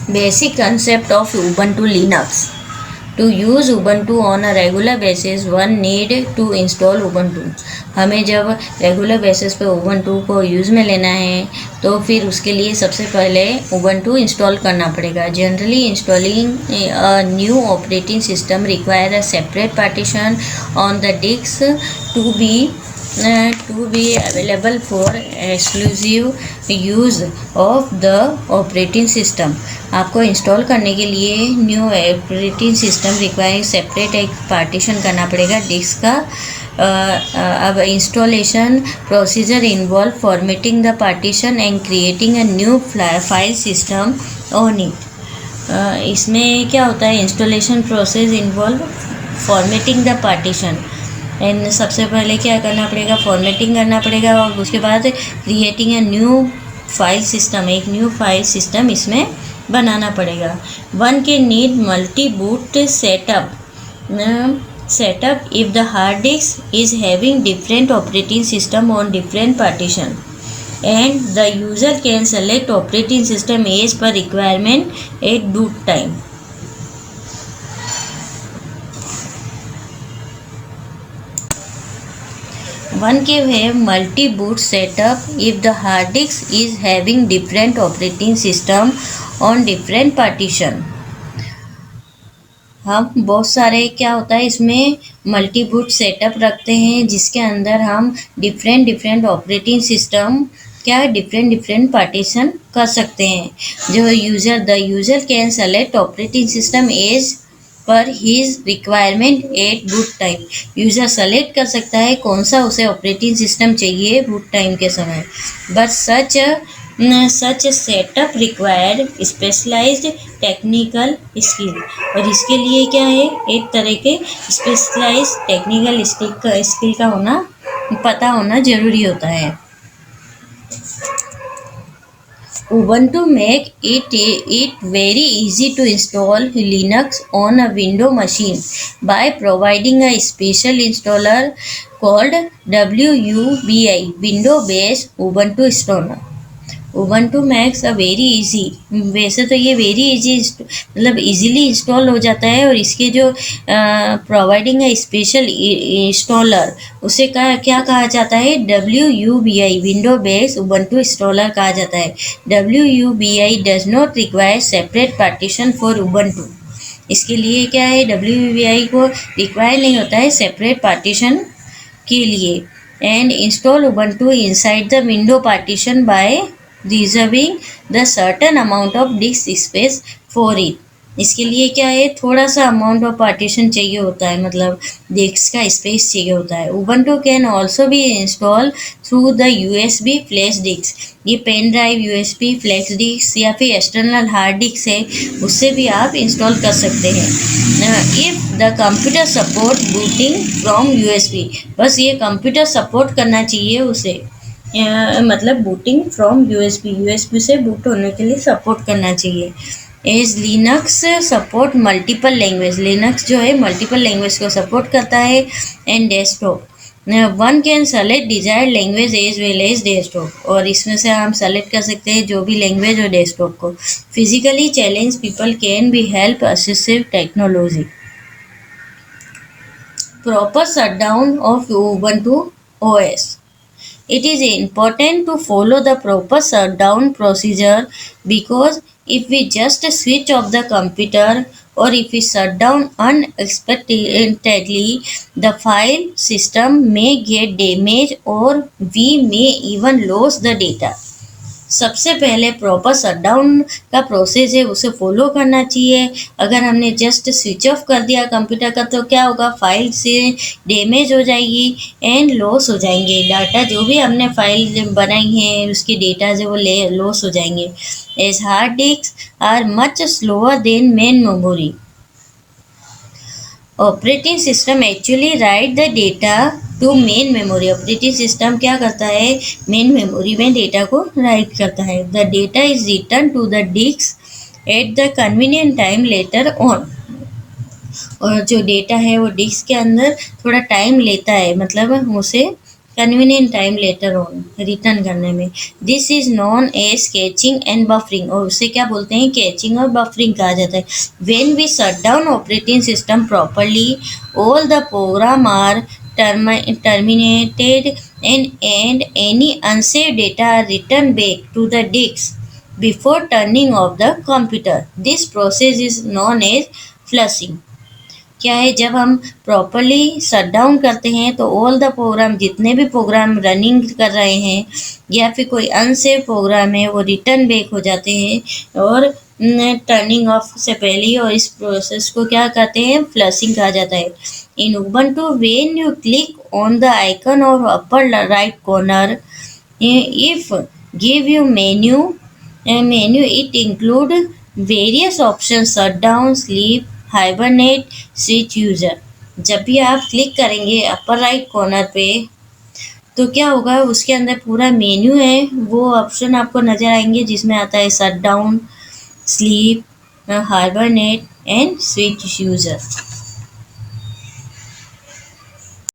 Basic concept of Ubuntu Linux. To use Ubuntu on a regular basis, one need to install Ubuntu. हमें जब regular basis पे Ubuntu को use में लेना है तो फिर उसके लिए सबसे पहले Ubuntu इंस्टॉल करना पड़ेगा. Generally installing a new operating system require a separate partition on the disk to be available for exclusive use of the operating system. आपको इंस्टॉल करने के लिए new operating system requiring separate एक partition करना पड़ेगा disc का. अब installation procedure involve formatting the partition and creating a new file system on it. इसमें क्या होता है, installation process involve formatting the partition and सबसे पहले क्या करना पड़ेगा, फॉर्मेटिंग करना पड़ेगा और उसके बाद creating a new file system, एक न्यू फाइल सिस्टम इसमें बनाना पड़ेगा. वन के need multi boot setup if the hard disk is having different operating system on different partition and the user can select operating system as per requirement at boot time. One can have multi-boot setup if the hard disk is having different operating system on different partition. हम बहुत सारे क्या होता है इसमें multi boot setup रखते हैं जिसके अंदर हम डिफरेंट ऑपरेटिंग सिस्टम क्या डिफरेंट पार्टीशन कर सकते हैं. जो the user can select operating system as per his requirement at boot time. User select कर सकता है कौन सा उसे ऑपरेटिंग सिस्टम चाहिए बूट टाइम के समय. But such setup required specialized technical skill. और इसके लिए क्या है, एक तरह के स्पेशलाइज्ड टेक्निकल स्किल का होना पता होना ज़रूरी होता है. Ubuntu make it very easy to install Linux on a Windows machine by providing a special installer called WUBI, Windows-based Ubuntu Installer. Ubuntu makes a very easy, वैसे तो ये very easy मतलब easily इंस्टॉल हो जाता है और इसके जो प्रोवाइडिंग है स्पेशल इंस्टॉलर उसे क्या कहा जाता है, WUBI, window based Ubuntu installer कहा जाता है. WUBI does not require separate partition for Ubuntu. इसके लिए क्या है, WUBI को रिक्वायर नहीं होता है सेपरेट पार्टीशन के लिए. And install Ubuntu inside the window partition by reserving the certain amount of disk space for it. इसके लिए क्या है, थोड़ा सा अमाउंट ऑफ पार्टीशन चाहिए होता है, मतलब डिस्क का स्पेस चाहिए होता है. उबंटू कैन ऑल्सो भी install through the USB flash disk. ये pen drive USB flash disk या फिर एक्सटर्नल हार्ड डिस्क है उससे भी आप इंस्टॉल कर सकते हैं. If the computer support booting from USB. बस ये कंप्यूटर सपोर्ट करना चाहिए उसे, मतलब बूटिंग फ्रॉम USB से बूट होने के लिए सपोर्ट करना चाहिए. As Linux support multiple language. Linux जो है मल्टीपल लैंग्वेज को सपोर्ट करता है. And desktop one can select desired language as well as desktop. और इसमें से हम सेलेक्ट कर सकते हैं जो भी लैंग्वेज हो डेस्कटॉप को. Physically challenge people can be help assistive technology. Proper shutdown of Ubuntu OS. It is important to follow the proper shutdown procedure because if we just switch off the computer or if we shut down unexpectedly, the file system may get damaged or we may even lose the data. सबसे पहले proper shutdown का process है उसे follow करना चाहिए. अगर हमने just switch off कर दिया कंप्यूटर का तो क्या होगा, फाइल से डैमेज हो जाएगी एंड लॉस हो जाएंगे. डाटा जो भी हमने फाइल बनाई है उसके डेटा जो वो लॉस हो जाएंगे. As hard disk are much slower than main memory. Operating system actually write the data to main memory. Operating system क्या करता है, मेन मेमोरी में डेटा को राइट करता है. The data is return to the disk at the convenient time later on. और जो data है वो डिस्क के अंदर थोड़ा टाइम लेता है, मतलब उसे convenient time later on return करने में। This is known as caching and buffering, और उसे क्या बोलते हैं, कैचिंग और बफरिंग कहा जाता है। When we shut down operating system properly, all the program are terminated and any unsaved data are returned back to the disk before turning off the computer. This process is known as flushing. क्या है, जब हम properly shut down करते हैं तो all the programme, जितने भी programme running कर रहे हैं या फिर कोई अनसेव प्रोग्राम है, वो रिटर्न बैक हो जाते हैं और टर्निंग ऑफ से पहले ही, और इस प्रोसेस को क्या कहते हैं, फ्लशिंग कहा जाता है। इन Ubuntu, when you click on the icon of upper right corner, if give you menu, it include various options: shut down, sleep, hibernate, switch user. जब भी आप क्लिक करेंगे अपर राइट कॉर्नर पे तो क्या होगा, उसके अंदर पूरा मेन्यू है, वो ऑप्शन आपको नजर आएंगे जिसमें आता है shut down, sleep, hibernate and switch user.